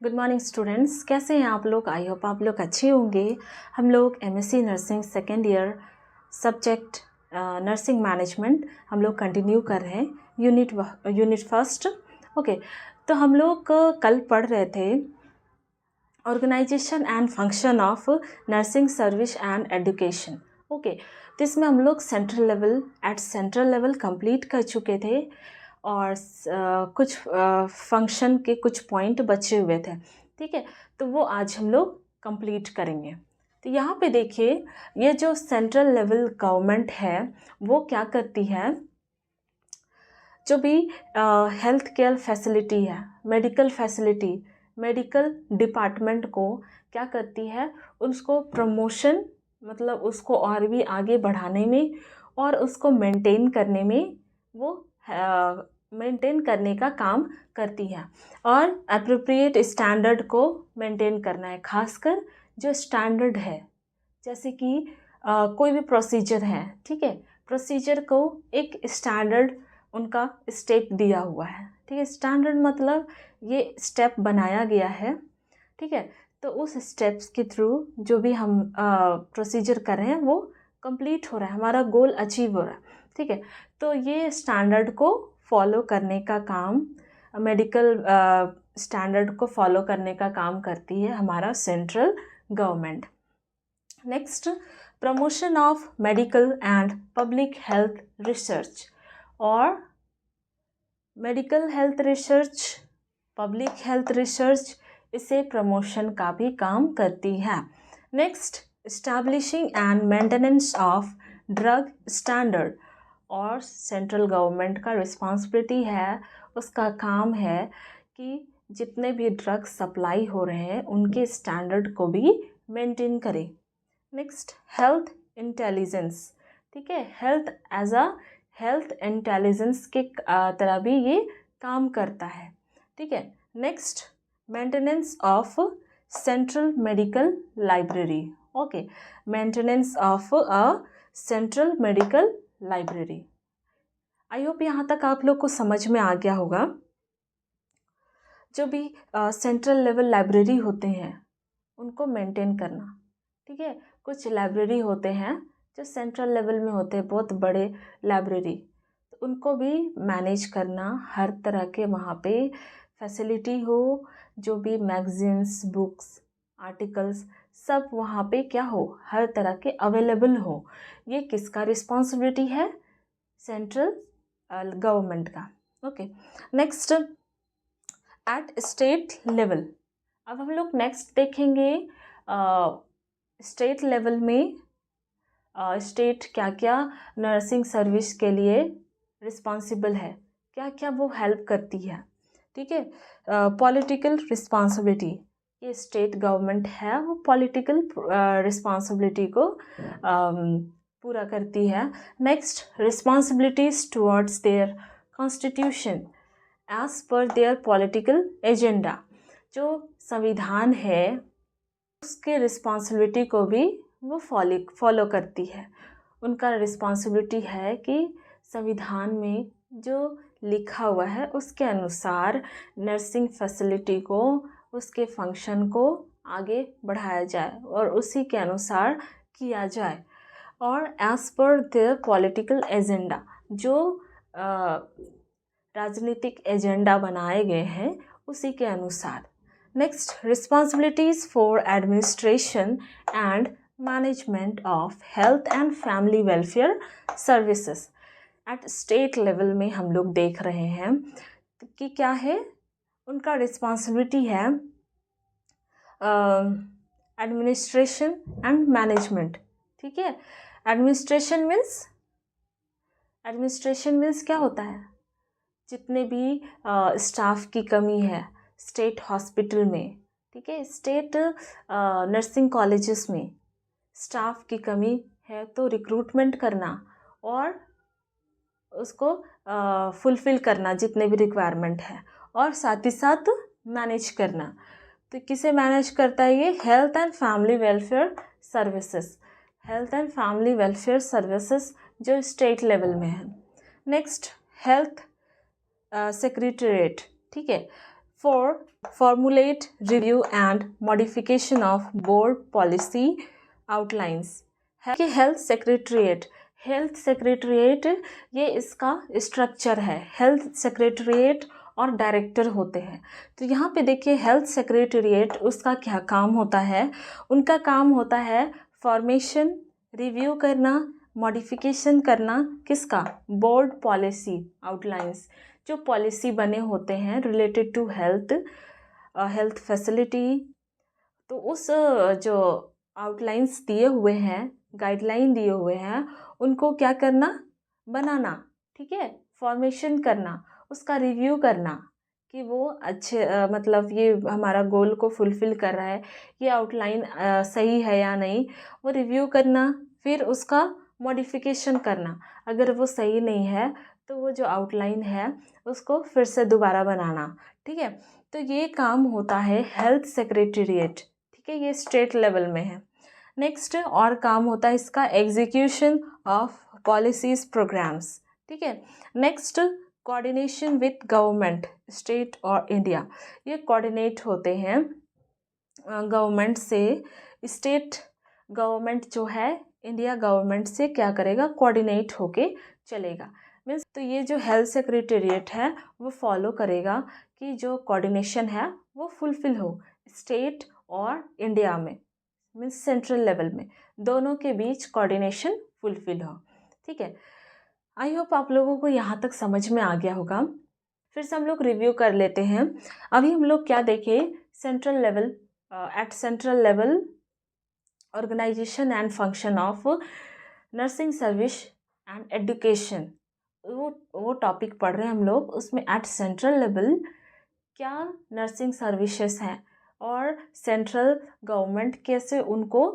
Good morning students, कैसे हैं आप लोग। आई होप आप लोग अच्छे होंगे। हम लोग MSc nursing second year subject nursing management हम लोग कंटिन्यू कर रहे हैं यूनिट फर्स्ट। ओके, तो हम लोग कल पढ़ रहे थे organisation and function of nursing service and education. Okay, तो इसमें हम लोग सेंट्रल लेवल कंप्लीट कर चुके थे और कुछ फंक्शन के कुछ पॉइंट बचे हुए थे। ठीक है, तो वो आज हम लोग कंप्लीट करेंगे। तो यहाँ पे देखिए, ये जो सेंट्रल लेवल गवर्नमेंट है वो क्या करती है, जो भी हेल्थ केयर फैसिलिटी है, मेडिकल डिपार्टमेंट को क्या करती है, उसको प्रमोशन मतलब उसको और भी आगे बढ़ाने में और उसको मेंटेन करने में वो मेंटेन करने का काम करती है और एप्रोप्रिएट स्टैंडर्ड को मेंटेन करना है। खासकर जो स्टैंडर्ड है, जैसे कि कोई भी प्रोसीजर है, ठीक है, प्रोसीजर को एक स्टैंडर्ड उनका स्टेप दिया हुआ है। ठीक है, स्टैंडर्ड मतलब ये स्टेप बनाया गया है। ठीक है, तो उस स्टेप्स के थ्रू जो भी हम प्रोसीजर कर रहे हैं वो कंप्लीट हो रहा है, हमारा गोल अचीव हो रहा है। ठीक है, तो ये स्टैंडर्ड को फॉलो करने का काम, मेडिकल स्टैंडर्ड को फॉलो करने का काम करती है हमारा central government. Next, promotion of medical and public health research और medical health research, public health research, इसे प्रमोशन का भी काम करती है। Next, establishing and maintenance of drug standard और सेंट्रल गवर्नमेंट का रिस्पॉन्सिबिलिटी है, उसका काम है कि जितने भी ड्रग सप्लाई हो रहे हैं उनके स्टैंडर्ड को भी मेंटेन करें। Next, health intelligence. ठीक है, हेल्थ इंटेलिजेंस के तरह भी ये काम करता है। ठीक है, next, maintenance of central medical library. Okay, maintenance of a central medical library. I hope यहाँ तक आप लोग को समझ में आ गया होगा। जो भी सेंट्रल लेवल लाइब्रेरी होते हैं उनको मेंटेन करना। ठीक है, कुछ लाइब्रेरी होते हैं जो सेंट्रल लेवल में होते हैं, बहुत बड़े लाइब्रेरी, तो उनको भी मैनेज करना, हर तरह के वहाँ पे फैसिलिटी हो, जो भी मैगजीन्स, बुक्स, आर्टिकल्स सब वहाँ पे क्या हो, हर तरह के अवेलेबल हो। ये किसका रिस्पॉन्सिबिलिटी है? सेंट्रल गवर्नमेंट का। Okay, next, at state level. अब हम लोग नेक्स्ट देखेंगे स्टेट लेवल में स्टेट क्या क्या नर्सिंग सर्विस के लिए रिस्पॉन्सिबल है, क्या क्या वो हेल्प करती है। ठीक है, पॉलिटिकल रिस्पॉन्सिबिलिटी, ये स्टेट गवर्नमेंट है, वो पॉलिटिकल रिस्पॉन्सिबिलिटी को पूरा करती है। Next, responsibilities towards their constitution as per their political agenda. जो संविधान है उसके रिस्पॉन्सिबिलिटी को भी वो फॉलो करती है। उनका रिस्पॉन्सिबिलिटी है कि संविधान में जो लिखा हुआ है उसके अनुसार नर्सिंग फैसिलिटी को, उसके फंक्शन को आगे बढ़ाया जाए और उसी के अनुसार किया जाए और as per the political agenda, जो राजनीतिक एजेंडा बनाए गए हैं उसी के अनुसार। Next, responsibilities for administration and management of health and family welfare services. At state level में हम लोग देख रहे हैं कि क्या है, उनका रिस्पॉन्सिबिलिटी है एडमिनिस्ट्रेशन एंड मैनेजमेंट। ठीक है, एडमिनिस्ट्रेशन मीन्स क्या होता है, जितने भी स्टाफ की कमी है स्टेट हॉस्पिटल में, ठीक है, स्टेट नर्सिंग कॉलेजेस में स्टाफ की कमी है तो रिक्रूटमेंट करना और उसको फुलफ़िल करना जितने भी रिक्वायरमेंट है, और साथ ही साथ मैनेज करना। तो किसे मैनेज करता है ये? Health and family welfare services, health and family welfare services जो स्टेट लेवल में है। Next, health secretariat. ठीक है, 4. Formulate, review and modification of board policy outlines. कि हेल्थ सेक्रेटरीट ये इसका स्ट्रक्चर है। हेल्थ सेक्रेटरीट और डायरेक्टर होते हैं। तो यहाँ पे देखिए हेल्थ सेक्रेटरीट उसका क्या काम होता है। उनका काम होता है फॉर्मेशन, रिव्यू करना, मॉडिफिकेशन करना, किसका, बोर्ड पॉलिसी आउटलाइंस, जो पॉलिसी बने होते हैं रिलेटेड टू हेल्थ फैसिलिटी। तो उस जो आउटलाइंस दिए हुए हैं, गाइडलाइन दिए हुए हैं, उनको क्या करना, बनाना, ठीक है, फॉर्मेशन करना, उसका रिव्यू करना कि वो अच्छे मतलब ये हमारा गोल को फुलफ़िल कर रहा है, ये आउटलाइन सही है या नहीं, वो रिव्यू करना, फिर उसका मॉडिफिकेशन करना। अगर वो सही नहीं है तो वो जो आउटलाइन है उसको फिर से दोबारा बनाना, ठीक है। तो ये काम होता है हेल्थ सेक्रेटेरिएट, ठीक है, ये स्टेट लेवल में है। नेक्स्ट और काम होता है इसका एग्जीक्यूशन ऑफ पॉलिसीज प्रोग्राम्स, ठीक है। Next coordination with government, state और इंडिया, ये कोऑर्डिनेट होते हैं गवर्नमेंट से। स्टेट गवर्नमेंट जो है इंडिया गवर्नमेंट से क्या करेगा, कोऑर्डिनेट होके चलेगा। मीन्स तो ये जो हेल्थ सेक्रेटेरिएट है वो फॉलो करेगा कि जो कोऑर्डिनेशन है वो फुलफिल हो स्टेट और इंडिया में, मीन्स सेंट्रल लेवल में, दोनों के बीच कोऑर्डिनेशन फुलफिल हो, ठीक है। आई होप आप लोगों को यहाँ तक समझ में आ गया होगा। फिर से हम लोग रिव्यू कर लेते हैं। अभी हम लोग क्या देखे, central level, at central level organisation and function of nursing service and education, वो टॉपिक पढ़ रहे हैं हम लोग। उसमें एट सेंट्रल लेवल क्या नर्सिंग सर्विसेज हैं और सेंट्रल गवर्नमेंट कैसे उनको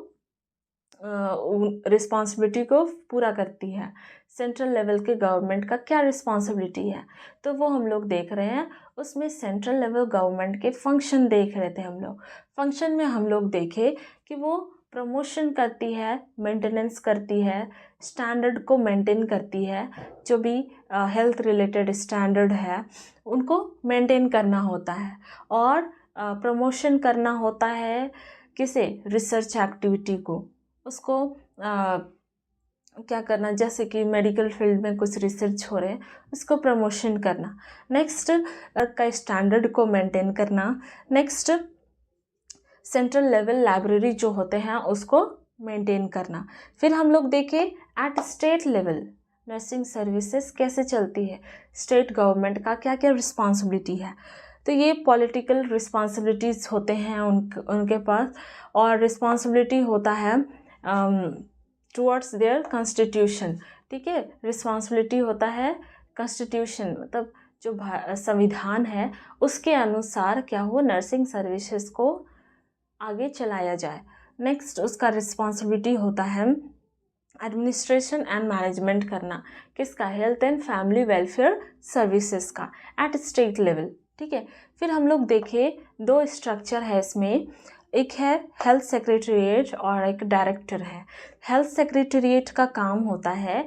रिस्पॉन्सिबिलिटी को पूरा करती है, सेंट्रल लेवल के गवर्नमेंट का क्या रिस्पॉन्सिबिलिटी है, तो वो हम लोग देख रहे हैं। उसमें सेंट्रल लेवल गवर्नमेंट के फंक्शन देख रहे थे हम लोग। फंक्शन में हम लोग देखे कि वो प्रमोशन करती है, मेंटेनेंस करती है, स्टैंडर्ड को मेंटेन करती है, जो भी हेल्थ रिलेटेड स्टैंडर्ड है उनको मेंटेन करना होता है, और प्रमोशन करना होता है किसे, रिसर्च एक्टिविटी को, उसको क्या करना, जैसे कि मेडिकल फील्ड में कुछ रिसर्च हो रहे हैं उसको प्रमोशन करना। नेक्स्ट का स्टैंडर्ड को मेंटेन करना। नेक्स्ट सेंट्रल लेवल लाइब्रेरी जो होते हैं उसको मेंटेन करना। फिर हम लोग देखें at state level nursing services कैसे चलती है, स्टेट गवर्नमेंट का क्या क्या रिस्पॉन्सिबिलिटी है। तो ये पॉलिटिकल रिस्पॉन्सिबिलिटीज़ होते हैं उनके पास, और रिस्पॉन्सिबिलिटी होता है टुवर्ड्स देयर कॉन्स्टिट्यूशन, ठीक है। रिस्पॉन्सिबिलिटी होता है कॉन्स्टिट्यूशन, मतलब जो संविधान है उसके अनुसार क्या हो, नर्सिंग सर्विसेज को आगे चलाया जाए। नेक्स्ट उसका रिस्पॉन्सिबिलिटी होता है एडमिनिस्ट्रेशन एंड मैनेजमेंट करना, किसका, health and family welfare services का एट स्टेट लेवल, ठीक है। फिर हम लोग देखें दो स्ट्रक्चर है इसमें, एक है हेल्थ सेक्रेटेरिएट और एक डायरेक्टर है। हेल्थ सेक्रेटेरिएट का काम होता है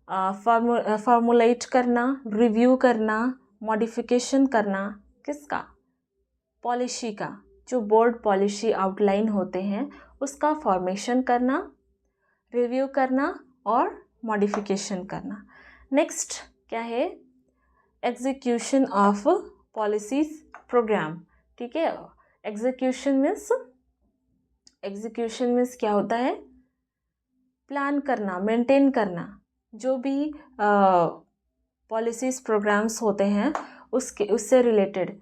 फॉर्मुलेट करना, रिव्यू करना, मॉडिफिकेशन करना, किसका, पॉलिसी का, जो बोर्ड पॉलिसी आउटलाइन होते हैं उसका फॉर्मेशन करना, रिव्यू करना और मॉडिफिकेशन करना। नेक्स्ट क्या है, एग्जीक्यूशन ऑफ पॉलिसीज प्रोग्राम, ठीक है। एग्जीक्यूशन मीन्स क्या होता है, प्लान करना, मेंटेन करना, जो भी पॉलिसीज प्रोग्राम्स होते हैं उससे रिलेटेड